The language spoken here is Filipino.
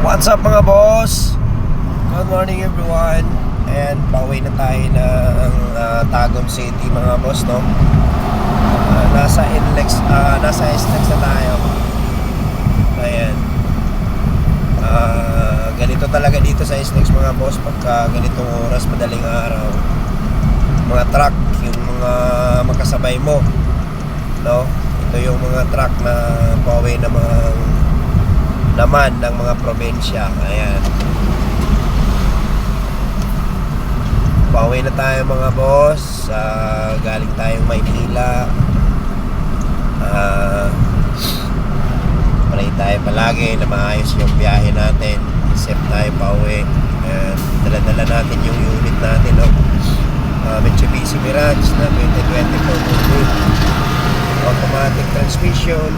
What's up mga boss? Good morning everyone. And pauwi na tayo ng Tagum City mga boss, no? Nasa SLEX na tayo. Ayan. Ganito talaga dito sa SLEX mga boss pagka ganitong oras, madaling araw. Mga truck, yung mga makasabay mo, no? Ito yung mga truck na pauwi naman ng mga probinsya. Ayan. Pauwi na tayo mga boss. Galing tayong Maynila. Pray tayo palagi na maayos yung biyahe natin. Isip tayo pauwi. Dala-dala natin yung unit natin, no? Mitsubishi Mirage na 2024 model, automatic transmission,